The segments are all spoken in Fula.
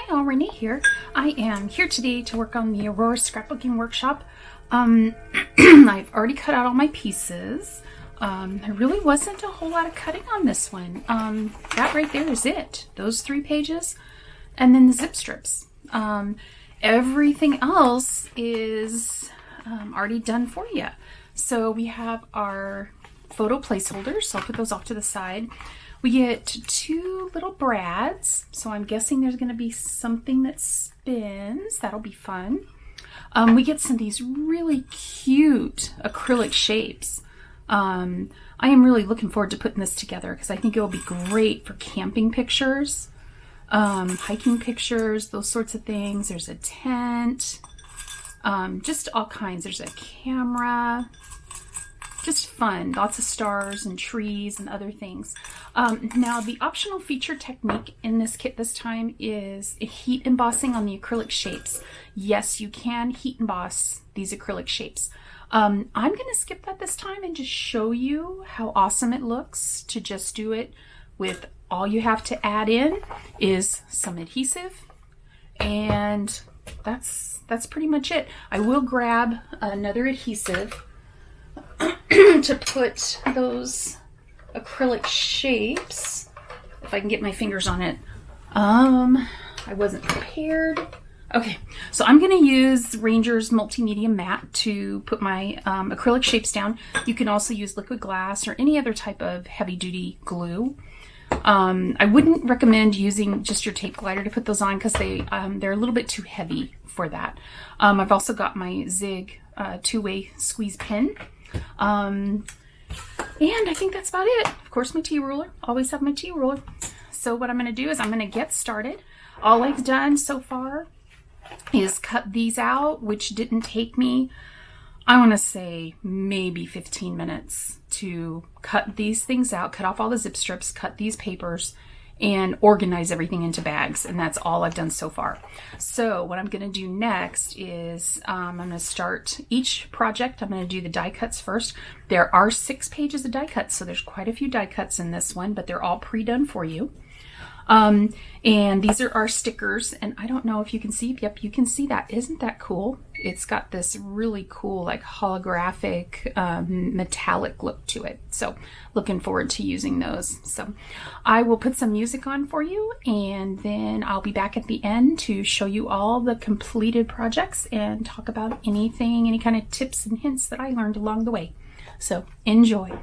Hi all, Rene here. I am here today to work on the Aurora scrapbooking workshop. I've already cut out all my pieces. There really wasn't a whole lot of cutting on this one. That right there is it. Those 3 pages and then the zip strips. Everything else is already done for you. So we have our photo placeholders, so I'll put those off to the side. We get 2 little brads, so I'm guessing there's going to be something that spins. That'll be fun. We get some of these really cute acrylic shapes. I am really looking forward to putting this together because I think it will be great for camping pictures, hiking pictures, those sorts of things. There's a tent, just all kinds. There's a camera. Just fun, lots of stars and trees and other things. Now the optional feature technique in this kit this time is heat embossing on the acrylic shapes. Yes, you can heat emboss these acrylic shapes. I'm going to skip that this time and just show you how awesome it looks to just do it with all you have to add in is some adhesive, and that's pretty much it. I will grab another adhesive to put those acrylic shapes, if I can get my fingers on it. I wasn't prepared. Okay, so I'm going to use Ranger's Multimedia Matte to put my acrylic shapes down. You can also use liquid glass or any other type of heavy-duty glue. I wouldn't recommend using just your tape glider to put those on because they're a little bit too heavy for that. I've also got my Zig 2-way squeeze pen. And I think that's about it. Of course, my tea ruler. Always have my tea ruler. So what I'm going to do is I'm going to get started. All I've done so far is cut these out, which didn't take me, I want to say, maybe 15 minutes to cut these things out, cut off all the zip strips, cut these papers, and organize everything into bags. And that's all I've done so far. So what I'm going to do next is I'm going to start each project. I'm going to do the die cuts first. There are 6 pages of die cuts, so there's quite a few die cuts in this one, but they're all pre-done for you. And these are our stickers, and I don't know if you can see. Yep, you can see that. Isn't that cool? It's got this really cool, like holographic, metallic look to it. So looking forward to using those. So I will put some music on for you, and then I'll be back at the end to show you all the completed projects and talk about anything, any kind of tips and hints that I learned along the way. So enjoy.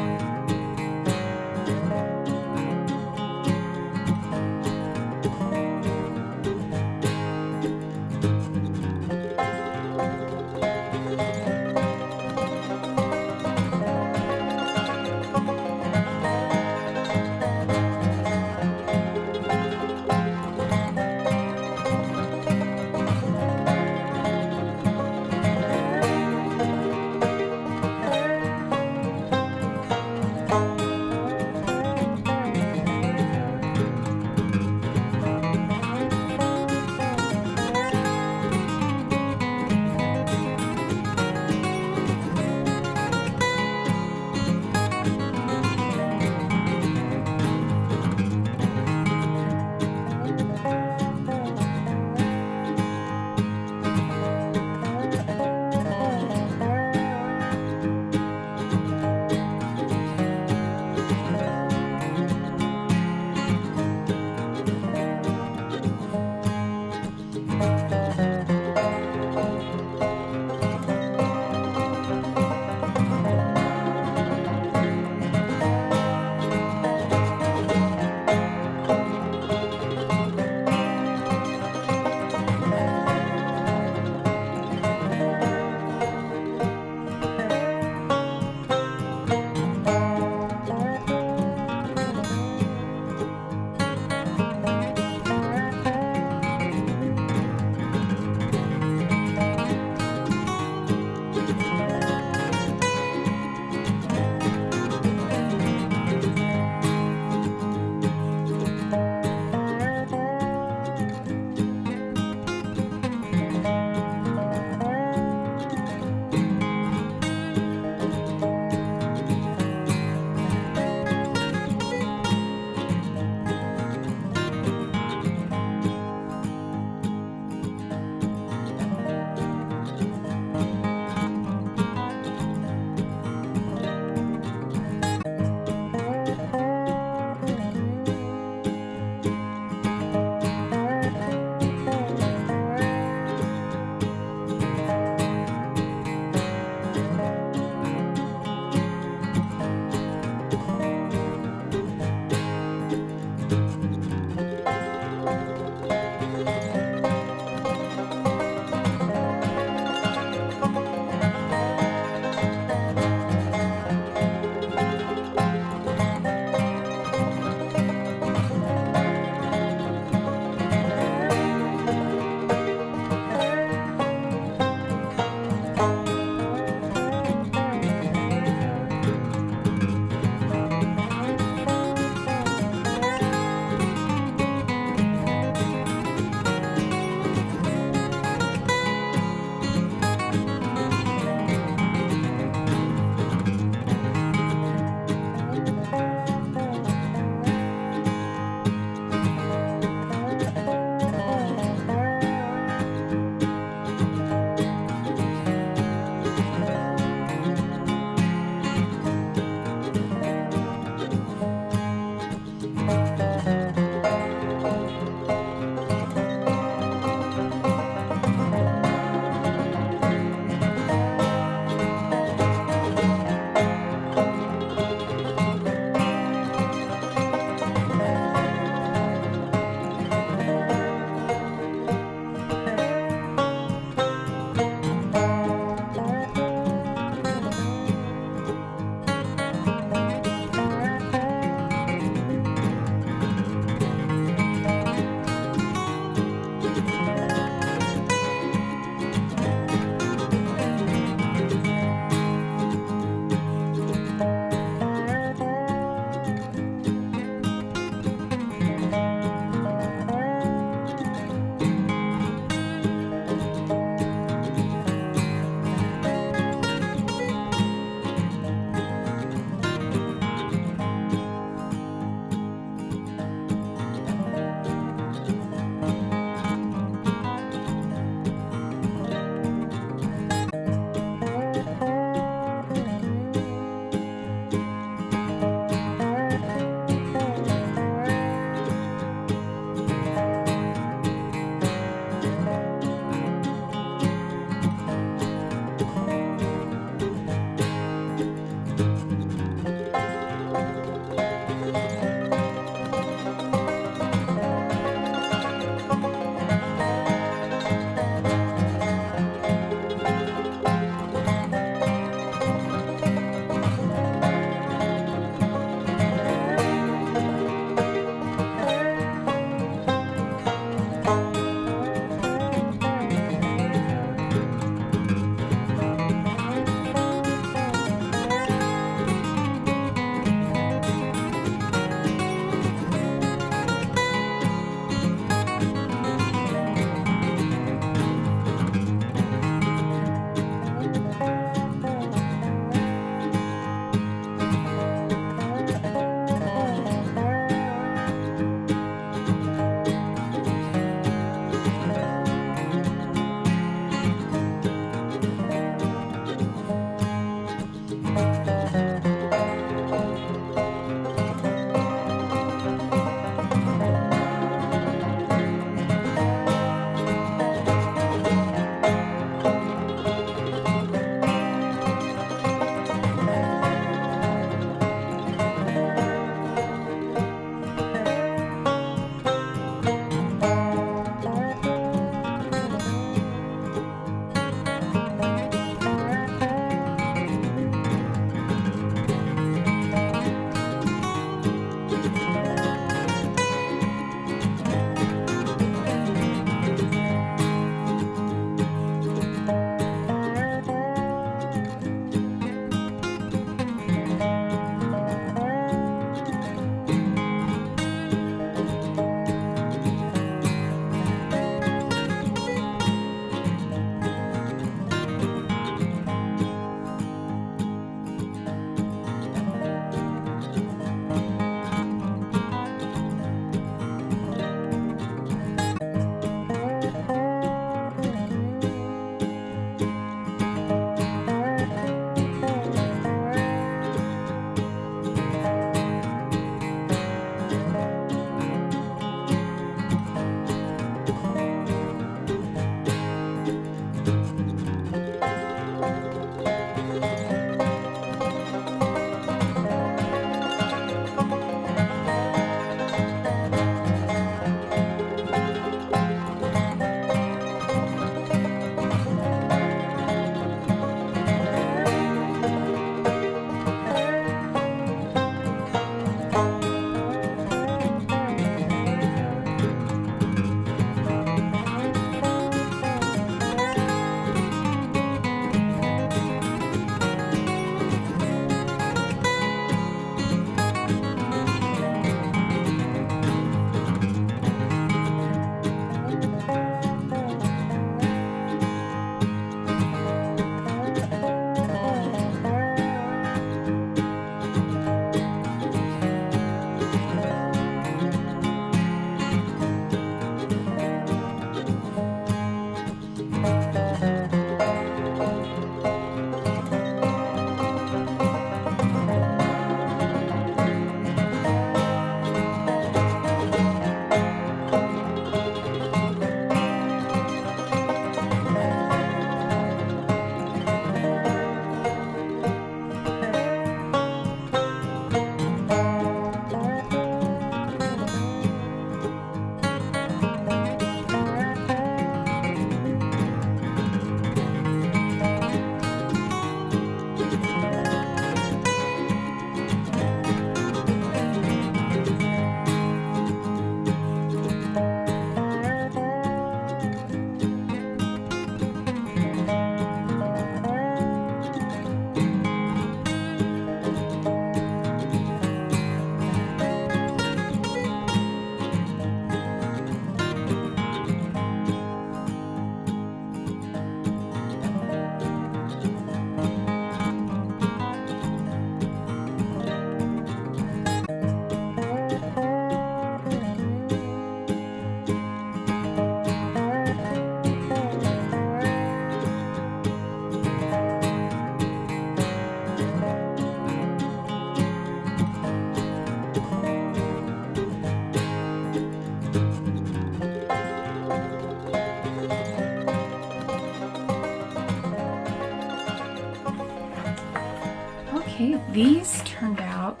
Okay, these turned out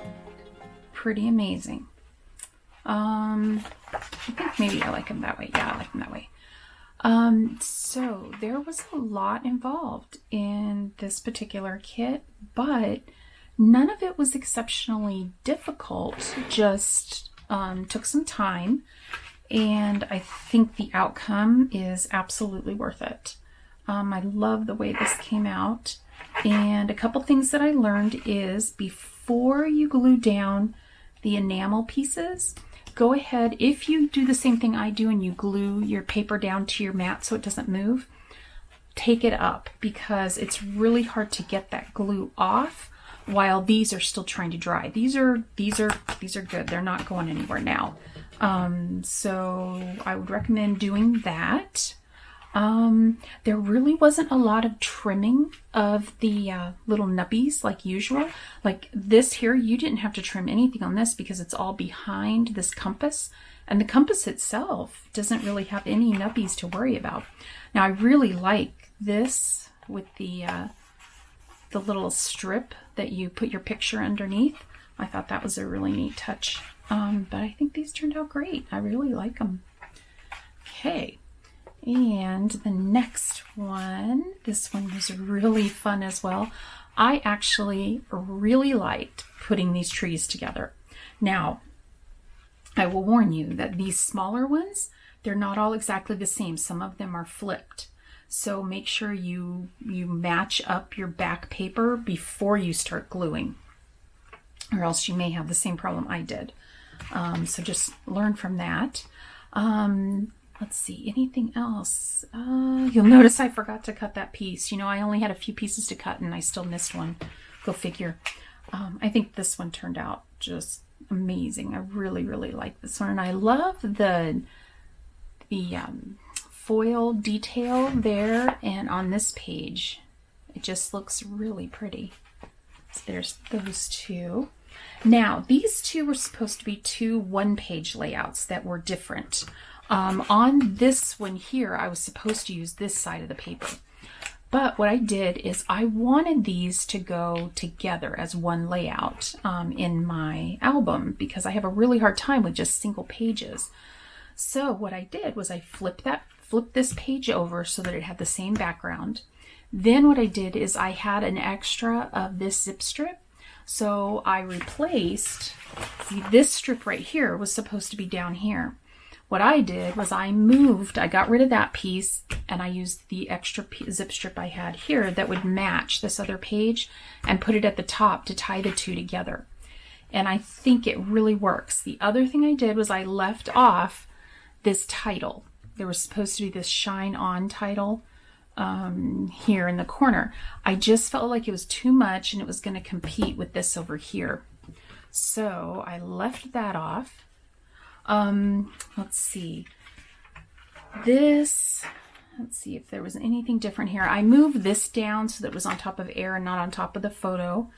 pretty amazing. I think maybe I like them that way. Yeah, I like them that way. So there was a lot involved in this particular kit, but none of it was exceptionally difficult, just took some time, and I think the outcome is absolutely worth it. I love the way this came out, and a couple things that I learned is before you glue down the enamel pieces, go ahead, if you do the same thing I do and you glue your paper down to your mat so it doesn't move, take it up, because it's really hard to get that glue off while these are still trying to dry. These are good. They're not going anywhere now. So I would recommend doing that. There really wasn't a lot of trimming of the little nubbies like usual. Like this here, you didn't have to trim anything on this because it's all behind this compass, and the compass itself doesn't really have any nubbies to worry about. Now I really like this with the little strip that you put your picture underneath. I thought that was a really neat touch. But I think these turned out great. I really like them. Okay. And the next one, this one was really fun as well. I actually really liked putting these trees together. Now, I will warn you that these smaller ones, they're not all exactly the same. Some of them are flipped. So make sure you match up your back paper before you start gluing, or else you may have the same problem I did. So just learn from that. Let's see, anything else? You'll notice I forgot to cut that piece. You know, I only had a few pieces to cut and I still missed one. Go figure. I think this one turned out just amazing. I really, really like this one. And I love the foil detail there and on this page. It just looks really pretty. So there's those two. Now, these two were supposed to be two one-page layouts that were different. On this one here, I was supposed to use this side of the paper. But what I did is I wanted these to go together as one layout in my album, because I have a really hard time with just single pages. So what I did was I flipped this page over so that it had the same background. Then what I did is I had an extra of this zip strip. So I replaced, see, this strip right here was supposed to be down here. What I did was I got rid of that piece, and I used the extra zip strip I had here that would match this other page and put it at the top to tie the two together. And I think it really works. The other thing I did was I left off this title. There was supposed to be this Shine On title here in the corner. I just felt like it was too much and it was going to compete with this over here. So I left that off. Let's see. Let's see if there was anything different here. I moved this down so that it was on top of air and not on top of the photo.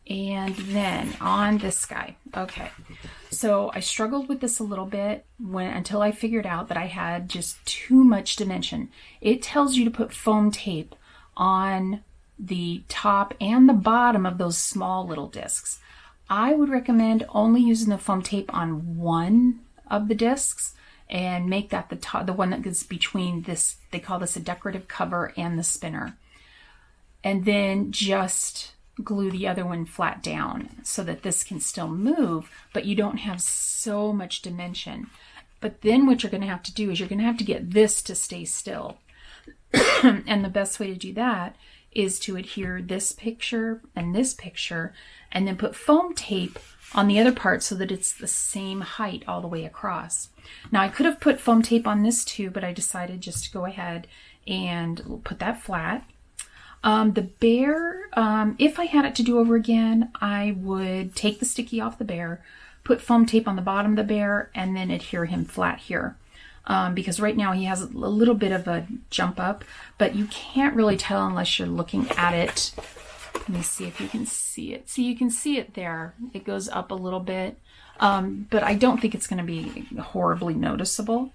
And then on this guy. Okay. So I struggled with this a little bit until I figured out that I had just too much dimension. It tells you to put foam tape on the top and the bottom of those small little discs. I would recommend only using the foam tape on one of the discs and make that the top, the one that goes between this, they call this a decorative cover, and the spinner. And then just glue the other one flat down so that this can still move, but you don't have so much dimension. But then what you're going to have to do is you're going to have to get this to stay still. And the best way to do that is to adhere this picture and then put foam tape on the other part so that it's the same height all the way across. Now I could have put foam tape on this too, but I decided just to go ahead and put that flat. The bear, if I had it to do over again, I would take the sticky off the bear, put foam tape on the bottom of the bear, and then adhere him flat here. Because right now he has a little bit of a jump up, but you can't really tell unless you're looking at it. Let me see if you can see it. See, you can see it there. It goes up a little bit, but I don't think it's going to be horribly noticeable.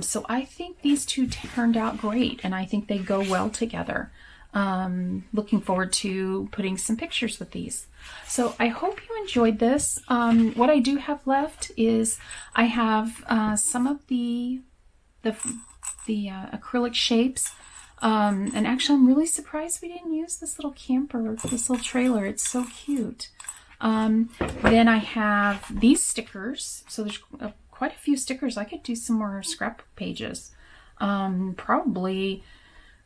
So I think these two turned out great, and I think they go well together. looking forward to putting some pictures with these. So I hope you enjoyed this. What I do have left is I have some of the acrylic shapes. And actually, I'm really surprised we didn't use this little camper, this little trailer. It's so cute. Then I have these stickers. So there's quite a few stickers. I could do some more scrapbook pages. Probably,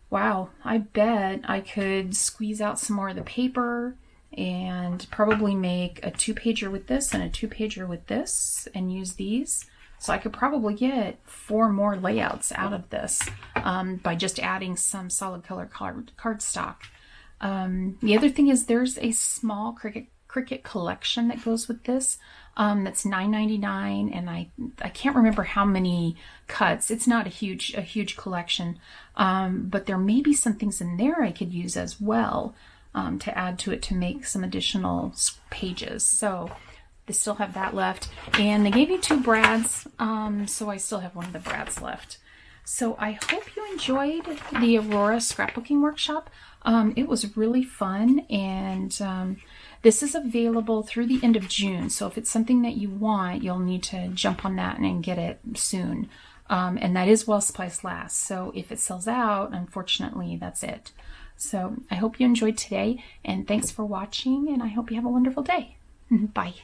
wow, I bet I could squeeze out some more of the paper and probably make a 2-pager with this and a 2-pager with this and use these. So I could probably get 4 more layouts out of this by just adding some solid color cardstock. The other thing is there's a small Cricut collection that goes with this. That's $9.99, and I can't remember how many cuts. It's not a huge collection, but there may be some things in there I could use as well to add to it to make some additional pages. So they still have that left, and they gave me 2 brads, so I still have one of the brads left. So I hope you enjoyed the Aurora scrapbooking workshop. It was really fun, and this is available through the end of June. So if it's something that you want, you'll need to jump on that and get it soon. And that is while supplies last. So if it sells out, unfortunately, that's it. So I hope you enjoyed today, and thanks for watching, and I hope you have a wonderful day. Bye.